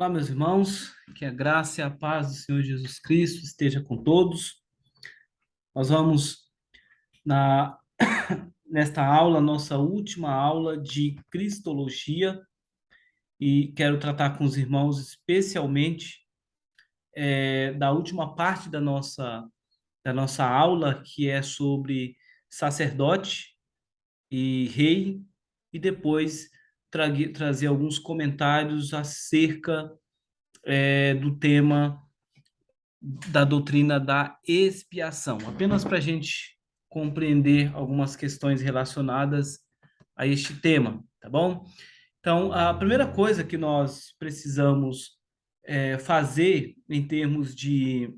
Olá, meus irmãos, que a graça e a paz do Senhor Jesus Cristo esteja com todos. Nós vamos na nesta aula, nossa última aula de Cristologia, e quero tratar com os irmãos especialmente da última parte da nossa aula, que é sobre sacerdote e rei, e depois trazer alguns comentários acerca do tema da doutrina da expiação, apenas para a gente compreender algumas questões relacionadas a este tema, tá bom? Então, a primeira coisa que nós precisamos fazer em termos de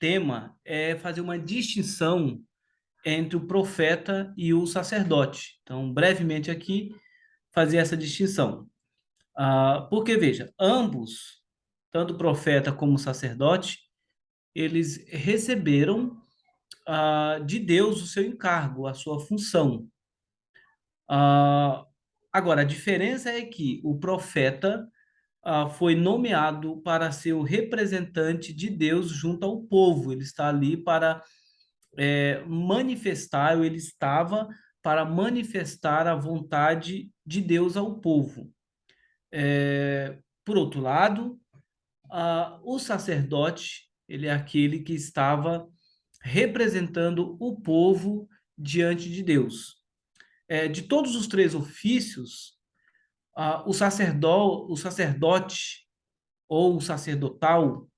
tema é fazer uma distinção entre o profeta e o sacerdote. Então, brevemente aqui, fazer essa distinção. Porque, veja, ambos, tanto o profeta como o sacerdote, eles receberam de Deus o seu encargo, a sua função. Agora, a diferença é que o profeta foi nomeado para ser o representante de Deus junto ao povo. Ele está ali para manifestar, ou ele estava para manifestar a vontade de Deus ao povo. Por outro lado, o sacerdote, ele é aquele que estava representando o povo diante de Deus. De todos os três ofícios, o sacerdote ou o sacerdotal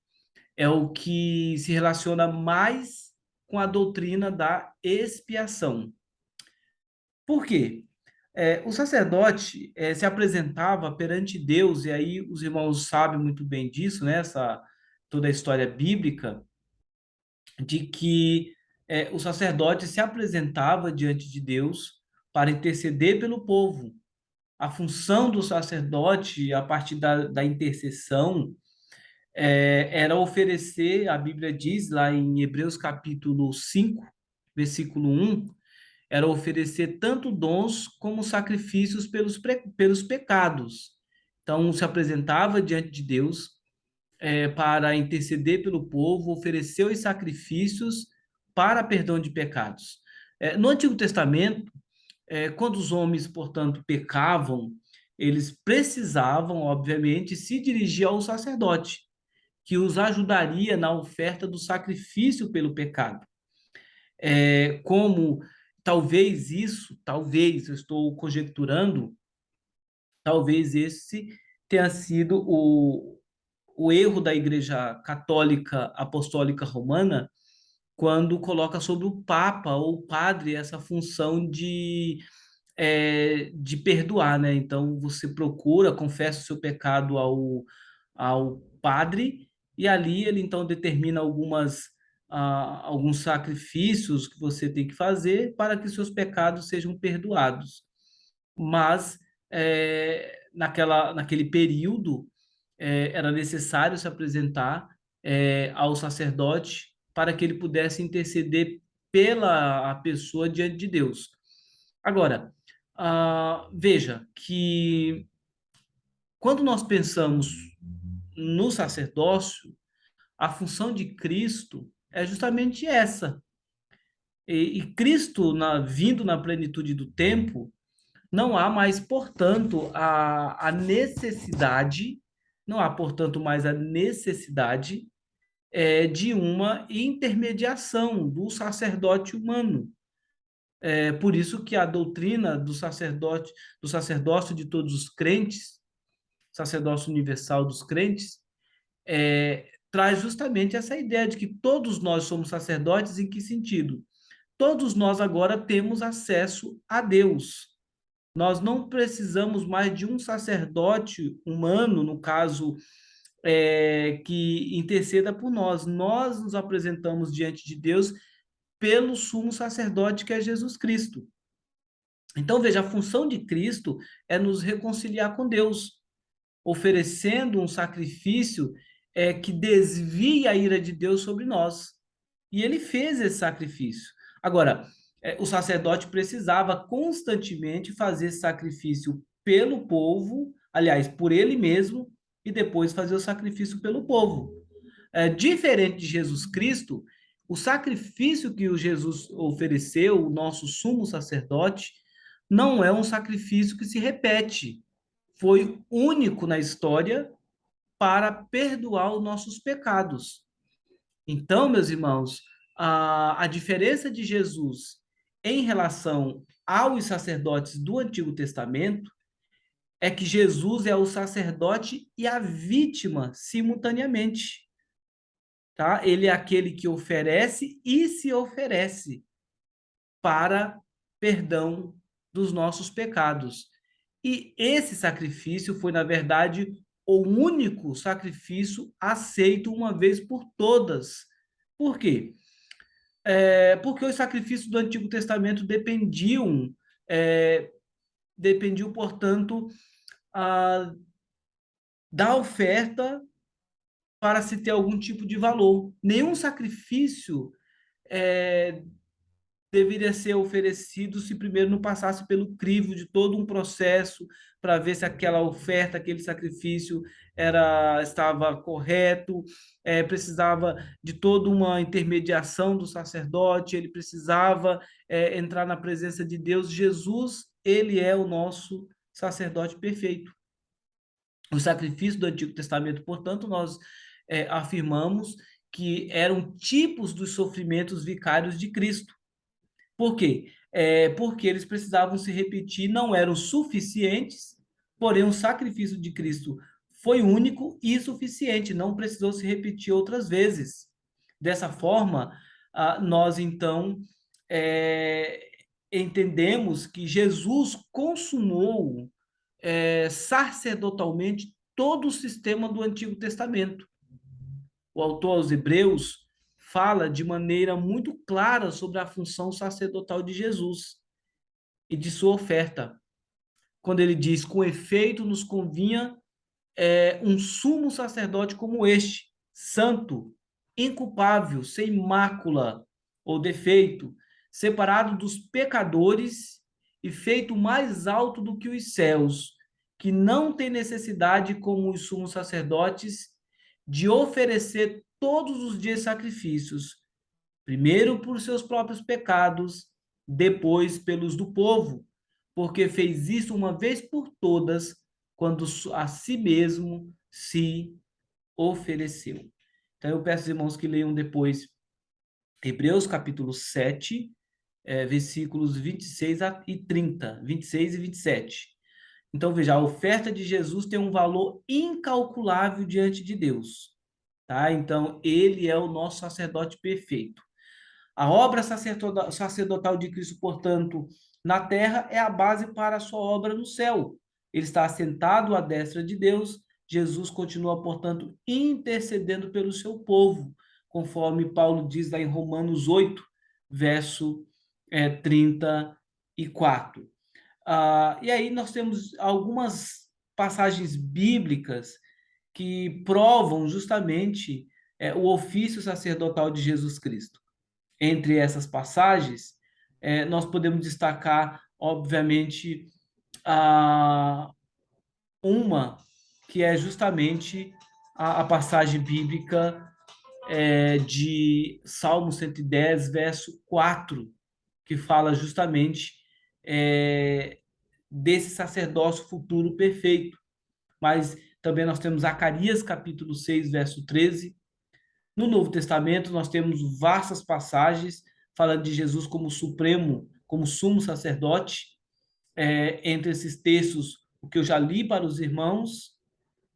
é o que se relaciona mais com a doutrina da expiação. Por quê? O sacerdote se apresentava perante Deus, e aí os irmãos sabem muito bem disso, né? Toda a história bíblica, de que o sacerdote se apresentava diante de Deus para interceder pelo povo. A função do sacerdote, a partir da intercessão, era oferecer, a Bíblia diz lá em Hebreus capítulo 5, versículo 1, era oferecer tanto dons como sacrifícios pelos pecados. Então, se apresentava diante de Deus para interceder pelo povo, oferecer os sacrifícios para perdão de pecados. No Antigo Testamento, quando os homens, portanto, pecavam, eles precisavam, obviamente, se dirigir ao sacerdote, que os ajudaria na oferta do sacrifício pelo pecado. Como talvez, eu estou conjecturando, talvez esse tenha sido o erro da Igreja Católica Apostólica Romana, quando coloca sobre o Papa ou o Padre essa função de perdoar, né? Então, você procura, confessa o seu pecado ao Padre, e ali ele, então, determina alguns sacrifícios que você tem que fazer para que seus pecados sejam perdoados. Mas, naquele período, era necessário se apresentar ao sacerdote para que ele pudesse interceder pela a pessoa diante de Deus. Agora, veja que quando nós pensamos no sacerdócio, a função de Cristo é justamente essa. E Cristo, vindo na plenitude do tempo, não há mais, portanto, a necessidade, não há, portanto, mais a necessidade de uma intermediação do sacerdote humano. Por isso que a doutrina do sacerdócio de todos os crentes, sacerdócio universal dos crentes, traz justamente essa ideia de que todos nós somos sacerdotes. Em que sentido? Todos nós agora temos acesso a Deus. Nós não precisamos mais de um sacerdote humano, no caso, que interceda por nós. Nós nos apresentamos diante de Deus pelo sumo sacerdote que é Jesus Cristo. Então, veja, a função de Cristo é nos reconciliar com Deus, oferecendo um sacrifício que desvia a ira de Deus sobre nós. E ele fez esse sacrifício. Agora, o sacerdote precisava constantemente fazer esse sacrifício pelo povo, aliás, por ele mesmo, e depois fazer o sacrifício pelo povo. Diferente de Jesus Cristo, o sacrifício que o Jesus ofereceu, o nosso sumo sacerdote, não é um sacrifício que se repete. Foi único na história para perdoar os nossos pecados. Então, meus irmãos, a diferença de Jesus em relação aos sacerdotes do Antigo Testamento é que Jesus é o sacerdote e a vítima simultaneamente, tá? Ele é aquele que oferece e se oferece para perdão dos nossos pecados. E esse sacrifício foi, na verdade, o único sacrifício aceito uma vez por todas. Por quê? Porque os sacrifícios do Antigo Testamento é, dependiam, portanto, a, da oferta para se ter algum tipo de valor. Nenhum sacrifício é, deveria ser oferecido se primeiro não passasse pelo crivo de todo um processo para ver se aquela oferta, aquele sacrifício estava correto, precisava de toda uma intermediação do sacerdote, ele precisava entrar na presença de Deus. Jesus, ele é o nosso sacerdote perfeito. O sacrifício do Antigo Testamento, portanto, nós afirmamos que eram tipos dos sofrimentos vicários de Cristo. Por quê? Porque eles precisavam se repetir, não eram suficientes, porém o sacrifício de Cristo foi único e suficiente, não precisou se repetir outras vezes. Dessa forma, nós então é, entendemos que Jesus consumou sacerdotalmente todo o sistema do Antigo Testamento. O autor aos Hebreus fala de maneira muito clara sobre a função sacerdotal de Jesus e de sua oferta, quando ele diz: com efeito, nos convinha um sumo sacerdote como este, santo, inculpável, sem mácula ou defeito, separado dos pecadores e feito mais alto do que os céus, que não tem necessidade, como os sumos sacerdotes, de oferecer todos os dias sacrifícios, primeiro por seus próprios pecados, depois pelos do povo, porque fez isso uma vez por todas, quando a si mesmo se ofereceu. Então eu peço aos irmãos que leiam depois Hebreus capítulo 7, versículos 26 e 30, 26 e 27. Então veja, a oferta de Jesus tem um valor incalculável diante de Deus, tá? Então ele é o nosso sacerdote perfeito. A obra sacerdotal de Cristo, portanto, na terra é a base para a sua obra no céu. Ele está assentado à destra de Deus. Jesus continua, portanto, intercedendo pelo seu povo, conforme Paulo diz lá em Romanos 8, verso 34. E aí nós temos algumas passagens bíblicas que provam justamente o ofício sacerdotal de Jesus Cristo. Entre essas passagens, nós podemos destacar, obviamente, uma que é justamente a passagem bíblica de Salmo 110, verso 4, que fala justamente desse sacerdócio futuro perfeito. Mas também nós temos Zacarias, capítulo 6, verso 13. No Novo Testamento, nós temos vastas passagens falando de Jesus como supremo, como sumo sacerdote. Entre esses textos, o que eu já li para os irmãos,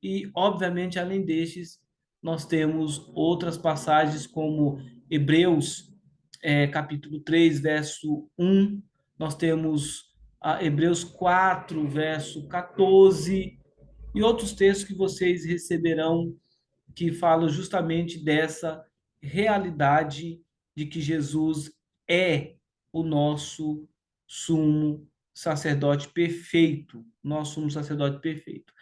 e, obviamente, além destes, nós temos outras passagens como Hebreus, capítulo 3, verso 1, nós temos Hebreus 4, verso 14, e outros textos que vocês receberão que falam justamente dessa realidade de que Jesus é o nosso sumo sacerdote perfeito, nosso sumo sacerdote perfeito.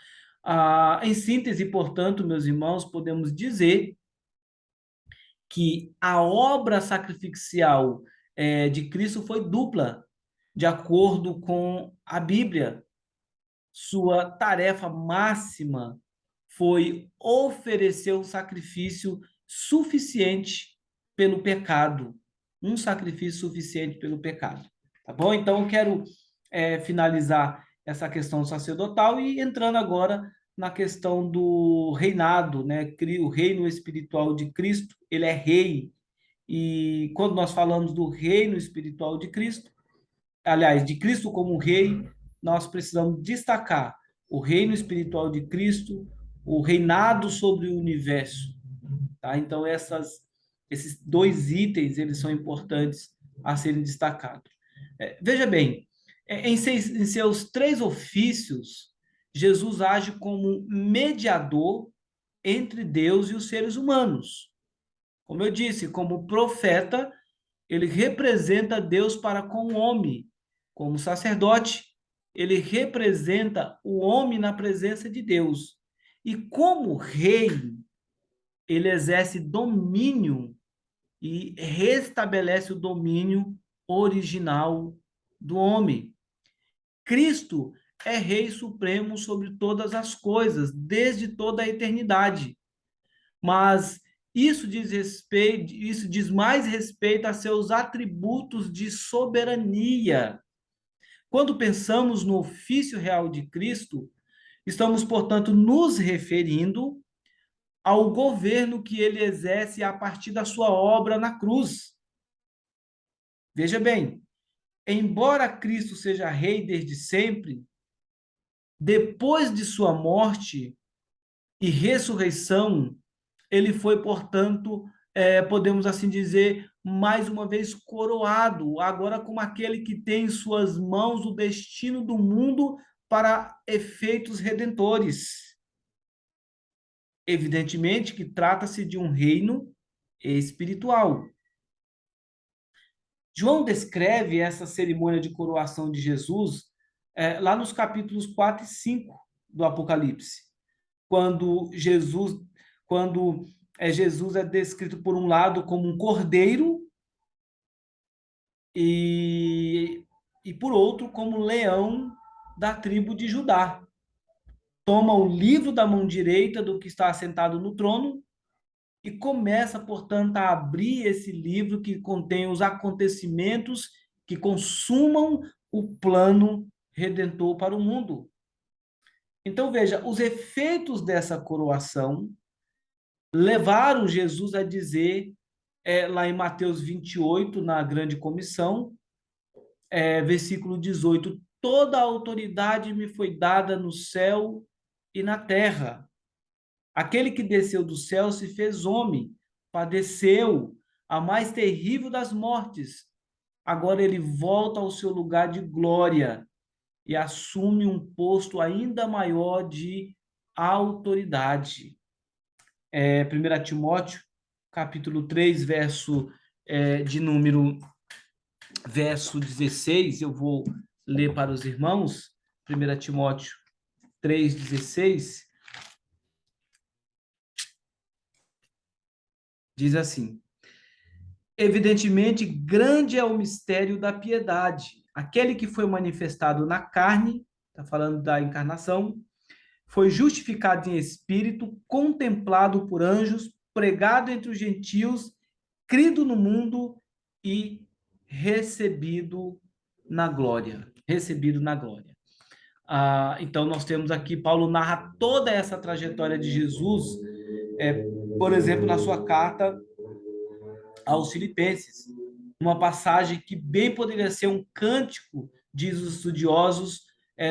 Em síntese, portanto, meus irmãos, podemos dizer que a obra sacrificial de Cristo foi dupla, de acordo com a Bíblia. sua tarefa máxima foi oferecer um sacrifício suficiente pelo pecado, um sacrifício suficiente pelo pecado, tá bom? Então eu quero finalizar essa questão sacerdotal e entrando agora na questão do reinado, né? O reino espiritual de Cristo, ele é rei. E quando nós falamos do reino espiritual de Cristo, aliás, de Cristo como rei, nós precisamos destacar o reino espiritual de Cristo, o reinado sobre o universo, tá? Então esses dois itens, eles são importantes a serem destacados. Veja bem, em seus três ofícios, Jesus age como mediador entre Deus e os seres humanos. Como eu disse, como profeta, ele representa Deus para com o homem. Como sacerdote, ele representa o homem na presença de Deus. E como rei, ele exerce domínio e restabelece o domínio original do homem. Cristo é Rei Supremo sobre todas as coisas, desde toda a eternidade. Mas isso diz mais respeito a seus atributos de soberania. Quando pensamos no ofício real de Cristo, estamos, portanto, nos referindo ao governo que ele exerce a partir da sua obra na cruz. Veja bem, embora Cristo seja rei desde sempre, depois de sua morte e ressurreição, ele foi, portanto, podemos assim dizer, mais uma vez coroado, agora como aquele que tem em suas mãos o destino do mundo para efeitos redentores. Evidentemente que trata-se de um reino espiritual. João descreve essa cerimônia de coroação de Jesus lá nos capítulos 4 e 5 do Apocalipse, quando Jesus é descrito por um lado como um cordeiro e por outro como leão da tribo de Judá. Toma o livro da mão direita do que está assentado no trono e começa, portanto, a abrir esse livro que contém os acontecimentos que consumam o plano redentor para o mundo. Então, veja, os efeitos dessa coroação levaram Jesus a dizer, lá em Mateus 28, na grande comissão, versículo 18: toda a autoridade me foi dada no céu e na terra. Aquele que desceu do céu se fez homem, padeceu a mais terrível das mortes. Agora ele volta ao seu lugar de glória e assume um posto ainda maior de autoridade. 1 Timóteo, capítulo 3, verso 16, eu vou ler para os irmãos. 1 Timóteo 3,16, diz assim: evidentemente, grande é o mistério da piedade. Aquele que foi manifestado na carne, está falando da encarnação, foi justificado em espírito, contemplado por anjos, pregado entre os gentios, crido no mundo e recebido na glória. Recebido na glória. Então, nós temos aqui, Paulo narra toda essa trajetória de Jesus, por exemplo, na sua carta aos Filipenses, uma passagem que bem poderia ser um cântico, diz os estudiosos,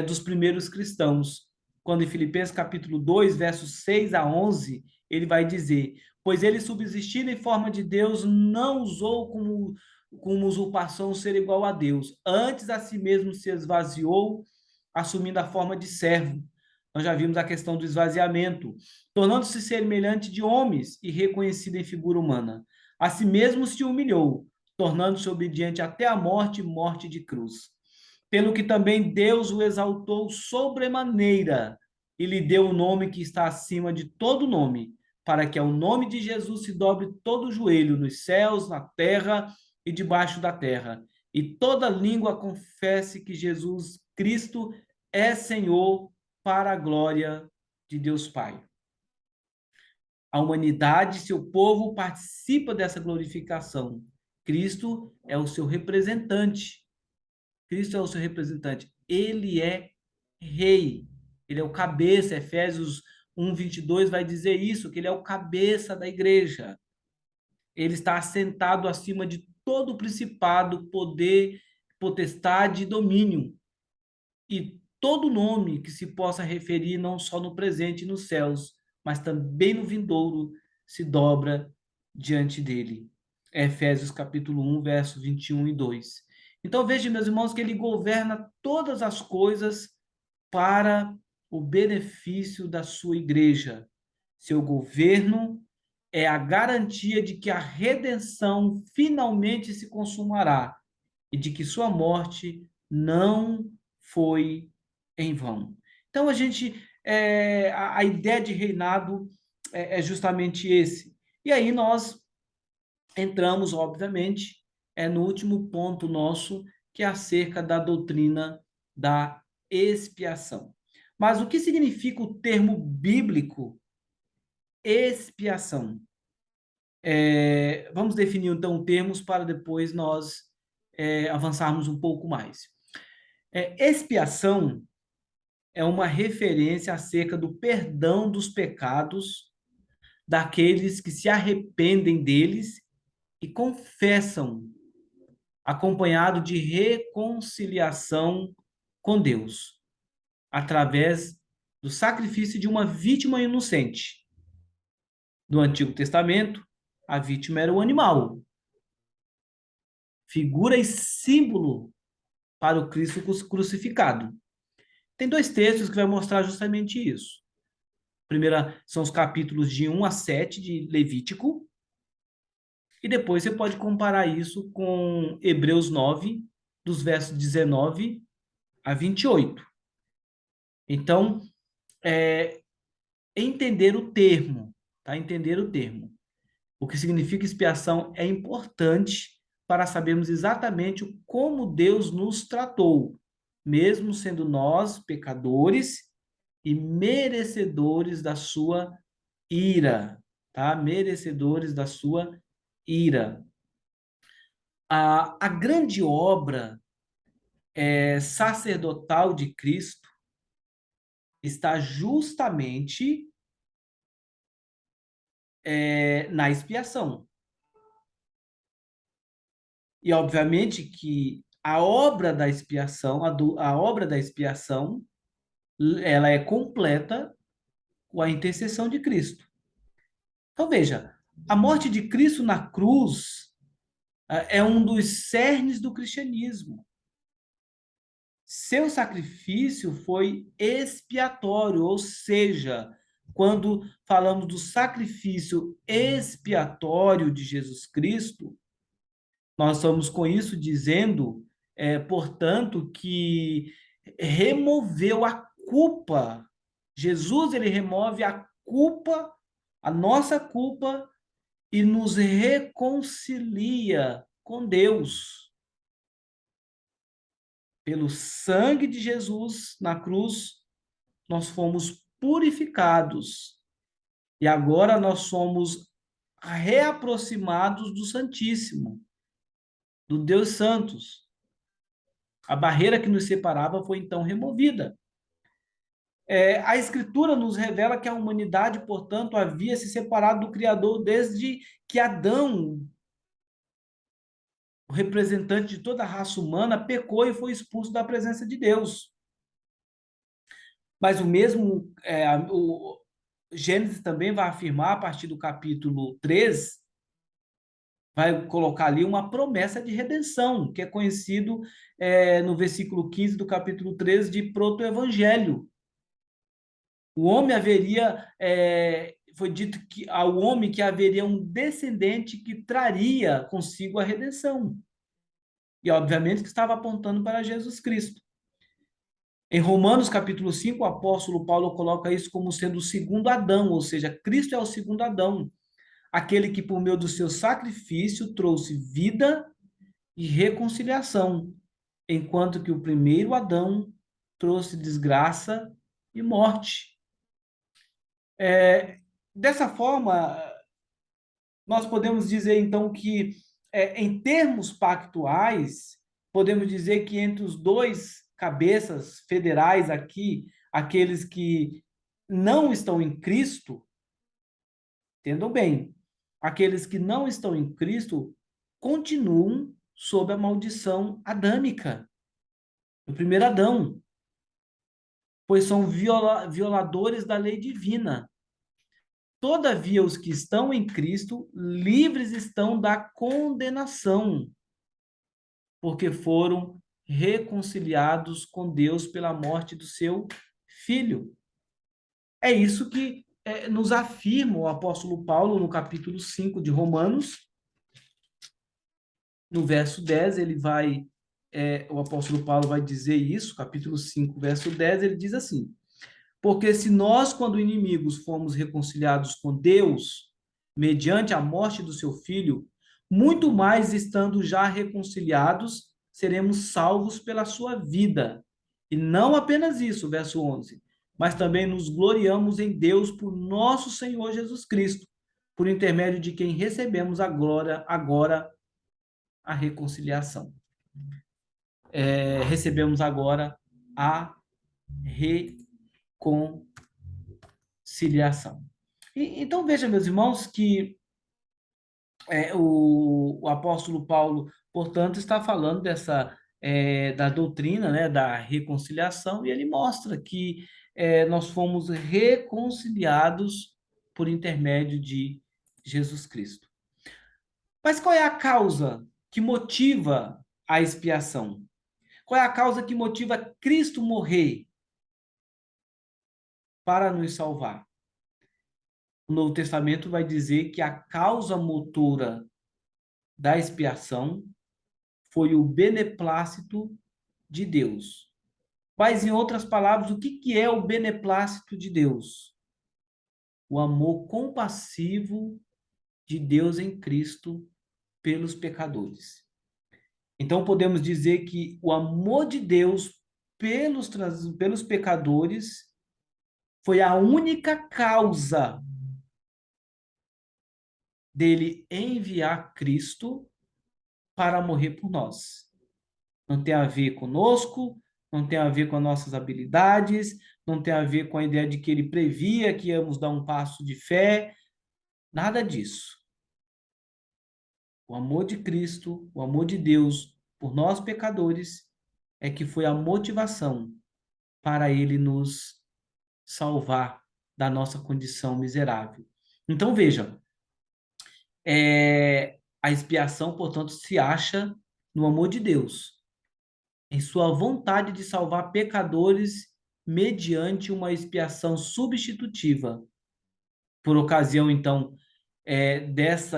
dos primeiros cristãos. Quando em Filipenses capítulo 2, versos 6 a 11, ele vai dizer: pois ele, subsistindo em forma de Deus, não usou como usurpação ser igual a Deus. Antes a si mesmo se esvaziou, assumindo a forma de servo. Nós já vimos a questão do esvaziamento, tornando-se semelhante de homens e reconhecido em figura humana. A si mesmo se humilhou, tornando-se obediente até a morte e morte de cruz. Pelo que também Deus o exaltou sobremaneira e lhe deu o nome que está acima de todo nome, para que ao nome de Jesus se dobre todo o joelho nos céus, na terra e debaixo da terra, e toda língua confesse que Jesus Cristo é Senhor, para a glória de Deus Pai. A humanidade, seu povo, participa dessa glorificação. Cristo é o seu representante. Cristo é o seu representante. Ele é rei. Ele é o cabeça. Efésios 1:22 vai dizer isso, que ele é o cabeça da igreja. Ele está assentado acima de todo principado, poder, potestade e domínio. E todo nome que se possa referir não só no presente e nos céus, mas também no vindouro, se dobra diante dele. Efésios capítulo 1, verso 21 e 2. Então veja, meus irmãos, que ele governa todas as coisas para o benefício da sua igreja. Seu governo é a garantia de que a redenção finalmente se consumará e de que sua morte não foi em vão. Então a ideia de reinado é justamente esse. E aí nós entramos, obviamente, no último ponto nosso, que é acerca da doutrina da expiação. Mas o que significa o termo bíblico expiação? Vamos definir então termos para depois nós avançarmos um pouco mais. Expiação é uma referência acerca do perdão dos pecados daqueles que se arrependem deles e confessam, acompanhado de reconciliação com Deus, através do sacrifício de uma vítima inocente. No Antigo Testamento, a vítima era o animal, figura e símbolo para o Cristo crucificado. Tem dois textos que vai mostrar justamente isso. Primeira são os capítulos de 1 a 7 de Levítico, e depois você pode comparar isso com Hebreus 9, dos versos 19 a 28. Então, entender o termo, tá? Entender o termo. O que significa expiação é importante para sabermos exatamente como Deus nos tratou, mesmo sendo nós pecadores e merecedores da sua ira, tá? Merecedores da sua ira. A grande obra sacerdotal de Cristo está justamente na expiação. E, obviamente, que a obra da expiação, a obra da expiação, ela é completa com a intercessão de Cristo. Então, veja, a morte de Cristo na cruz é um dos cernes do cristianismo. Seu sacrifício foi expiatório, ou seja, quando falamos do sacrifício expiatório de Jesus Cristo, nós estamos com isso dizendo, portanto, que removeu a culpa. Jesus, ele remove a culpa, a nossa culpa, e nos reconcilia com Deus. Pelo sangue de Jesus na cruz, nós fomos purificados. E agora nós somos reaproximados do Santíssimo, do Deus Santos. A barreira que nos separava foi então removida. A Escritura nos revela que a humanidade, portanto, havia se separado do Criador desde que Adão, o representante de toda a raça humana, pecou e foi expulso da presença de Deus. Mas o mesmo, o Gênesis também vai afirmar, a partir do capítulo 3, vai colocar ali uma promessa de redenção, que é conhecido no versículo 15 do capítulo 3 de proto-evangelho. O homem haveria, foi dito que ao homem que haveria um descendente que traria consigo a redenção. E, obviamente, que estava apontando para Jesus Cristo. Em Romanos, capítulo 5, o apóstolo Paulo coloca isso como sendo o segundo Adão, ou seja, Cristo é o segundo Adão, aquele que, por meio do seu sacrifício, trouxe vida e reconciliação, enquanto que o primeiro Adão trouxe desgraça e morte. É, dessa forma, nós podemos dizer, então, que, em termos pactuais, podemos dizer que entre os dois cabeças federais aqui, aqueles que não estão em Cristo, entendam bem, aqueles que não estão em Cristo continuam sob a maldição adâmica, do primeiro Adão, pois são violadores da lei divina. Todavia, os que estão em Cristo, livres estão da condenação, porque foram reconciliados com Deus pela morte do seu filho. É isso que nos afirma o apóstolo Paulo no capítulo 5 de Romanos, no verso 10, o apóstolo Paulo vai dizer isso, capítulo 5, verso 10, ele diz assim: porque se nós, quando inimigos, fomos reconciliados com Deus, mediante a morte do seu filho, muito mais estando já reconciliados, seremos salvos pela sua vida. E não apenas isso, verso 11, mas também nos gloriamos em Deus por nosso Senhor Jesus Cristo, por intermédio de quem recebemos agora a reconciliação. Recebemos agora a reconciliação. Então, veja, meus irmãos, que o apóstolo Paulo, portanto, está falando da doutrina, né, da reconciliação, e ele mostra que nós fomos reconciliados por intermédio de Jesus Cristo. Mas qual é a causa que motiva a expiação? Qual é a causa que motiva Cristo morrer para nos salvar? O Novo Testamento vai dizer que a causa motora da expiação foi o beneplácito de Deus. Mas, em outras palavras, o que é o beneplácito de Deus? O amor compassivo de Deus em Cristo pelos pecadores. Então, podemos dizer que o amor de Deus pelos pecadores foi a única causa dele enviar Cristo para morrer por nós. Não tem a ver conosco, não tem a ver com as nossas habilidades, não tem a ver com a ideia de que ele previa que íamos dar um passo de fé, nada disso. O amor de Cristo, o amor de Deus por nós pecadores, é que foi a motivação para ele nos salvar da nossa condição miserável. Então, veja, a expiação, portanto, se acha no amor de Deus, em sua vontade de salvar pecadores mediante uma expiação substitutiva. Por ocasião, então,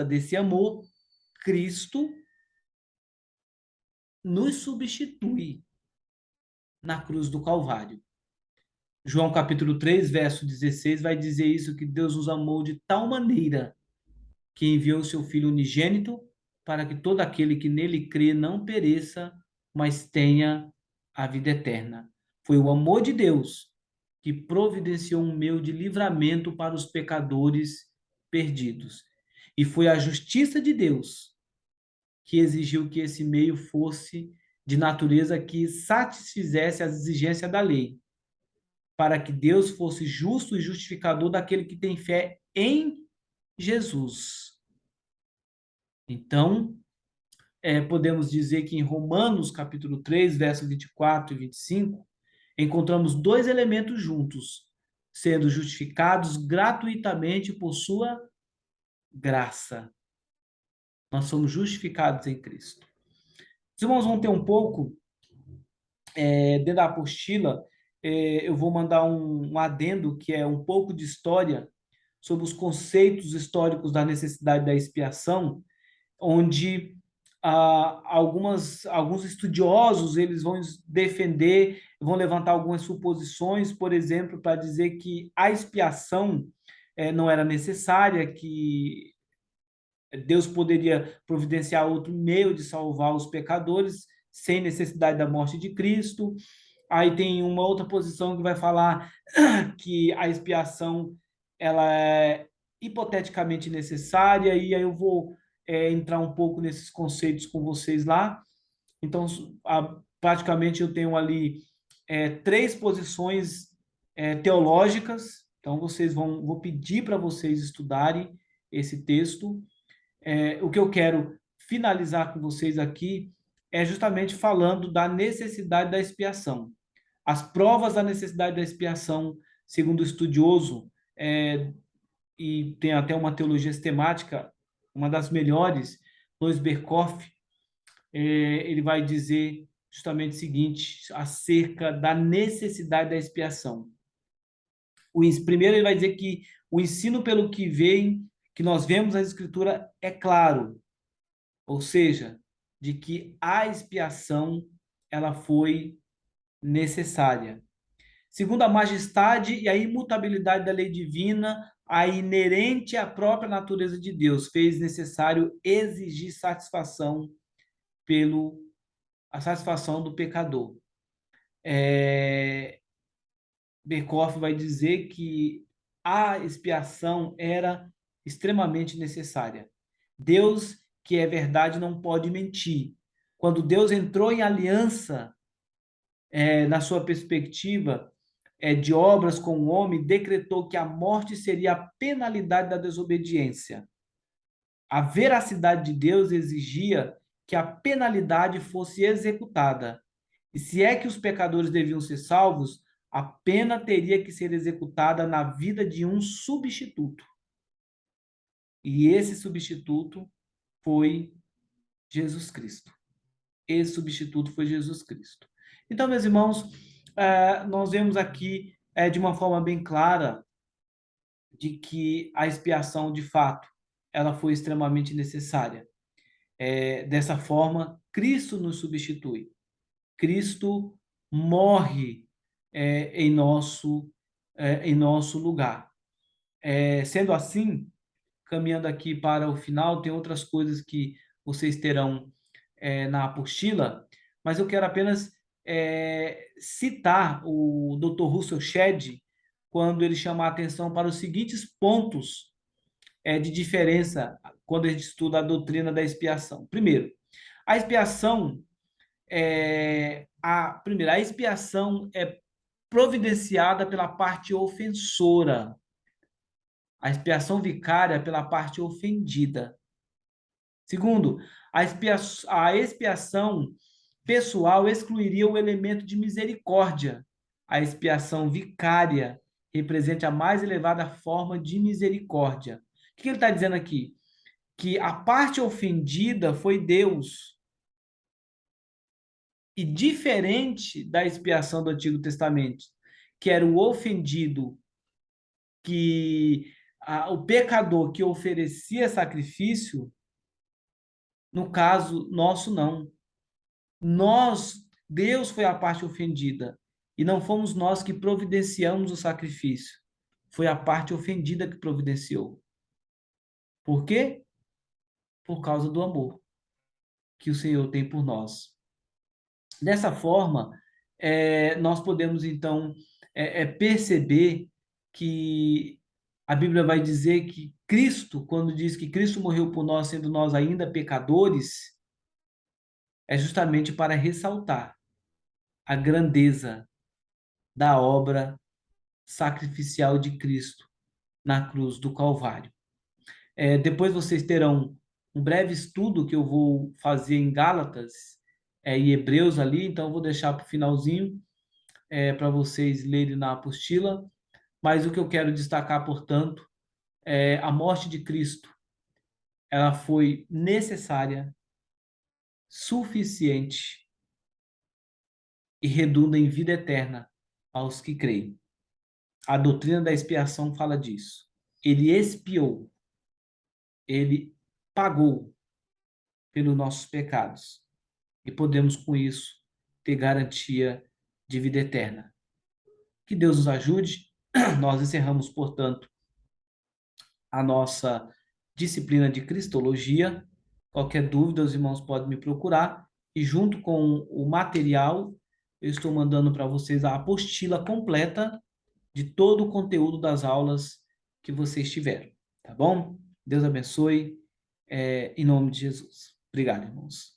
desse amor, Cristo nos substitui na cruz do Calvário. João capítulo 3, verso 16, vai dizer isso, que Deus nos amou de tal maneira que enviou o seu Filho unigênito para que todo aquele que nele crê não pereça, mas tenha a vida eterna. Foi o amor de Deus que providenciou um meio de livramento para os pecadores perdidos. E foi a justiça de Deus que exigiu que esse meio fosse de natureza que satisfizesse as exigências da lei, para que Deus fosse justo e justificador daquele que tem fé em Jesus. Então, podemos dizer que em Romanos, capítulo 3, versos 24 e 25, encontramos dois elementos juntos, sendo justificados gratuitamente por sua graça. Nós somos justificados em Cristo. Os irmãos vão ter um pouco, dentro da apostila, eu vou mandar um adendo, que é um pouco de história, sobre os conceitos históricos da necessidade da expiação, onde alguns estudiosos eles vão defender, vão levantar algumas suposições, por exemplo, para dizer que a expiação não era necessária, que Deus poderia providenciar outro meio de salvar os pecadores sem necessidade da morte de Cristo. Aí tem uma outra posição que vai falar que a expiação ela é hipoteticamente necessária, e aí eu vou entrar um pouco nesses conceitos com vocês lá. Então, praticamente eu tenho ali três posições teológicas. Então, vou pedir para vocês estudarem esse texto. O que eu quero finalizar com vocês aqui é justamente falando da necessidade da expiação. As provas da necessidade da expiação, segundo o estudioso, e tem até uma teologia sistemática, uma das melhores, Lois Berkhoff, ele vai dizer justamente o seguinte acerca da necessidade da expiação. Primeiro, ele vai dizer que o ensino pelo que vem, que nós vemos na Escritura, é claro, ou seja, de que a expiação ela foi necessária. Segundo a majestade e a imutabilidade da lei divina, a inerente à própria natureza de Deus, fez necessário exigir a satisfação do pecador. Berkhoff vai dizer que a expiação era extremamente necessária. Deus, que é verdade, não pode mentir. Quando Deus entrou em aliança, na sua perspectiva de obras com o homem, decretou que a morte seria a penalidade da desobediência. A veracidade de Deus exigia que a penalidade fosse executada. E se é que os pecadores deviam ser salvos, a pena teria que ser executada na vida de um substituto. E esse substituto foi Jesus Cristo. Esse substituto foi Jesus Cristo. Então, meus irmãos, nós vemos aqui de uma forma bem clara de que a expiação, de fato, ela foi extremamente necessária. Dessa forma, Cristo nos substitui. Cristo morre em nosso lugar. Sendo assim, caminhando aqui para o final, tem outras coisas que vocês terão na apostila, mas eu quero apenas citar o Dr. Russell Shedd quando ele chama a atenção para os seguintes pontos de diferença quando a gente estuda a doutrina da expiação. Primeiro, a expiação a expiação é providenciada pela parte ofensora. A expiação vicária pela parte ofendida. Segundo, a expiação pessoal excluiria o elemento de misericórdia. A expiação vicária representa a mais elevada forma de misericórdia. O que ele está dizendo aqui? Que a parte ofendida foi Deus. E diferente da expiação do Antigo Testamento, que era o ofendido, o pecador que oferecia sacrifício, no caso nosso não. Deus foi a parte ofendida, e não fomos nós que providenciamos o sacrifício. Foi a parte ofendida que providenciou. Por quê? Por causa do amor que o Senhor tem por nós. Dessa forma, nós podemos, então, perceber que a Bíblia vai dizer que Cristo, quando diz que Cristo morreu por nós, sendo nós ainda pecadores, é justamente para ressaltar a grandeza da obra sacrificial de Cristo na cruz do Calvário. Depois vocês terão um breve estudo que eu vou fazer em Gálatas e Hebreus ali, então eu vou deixar para o finalzinho para vocês lerem na apostila. Mas o que eu quero destacar, portanto, é a morte de Cristo. Ela foi necessária, suficiente e redunda em vida eterna aos que creem. A doutrina da expiação fala disso. Ele expiou, ele pagou pelos nossos pecados. E podemos, com isso, ter garantia de vida eterna. Que Deus nos ajude. Nós encerramos, portanto, a nossa disciplina de Cristologia. Qualquer dúvida, os irmãos podem me procurar. E junto com o material, eu estou mandando para vocês a apostila completa de todo o conteúdo das aulas que vocês tiveram, tá bom? Deus abençoe, em nome de Jesus. Obrigado, irmãos.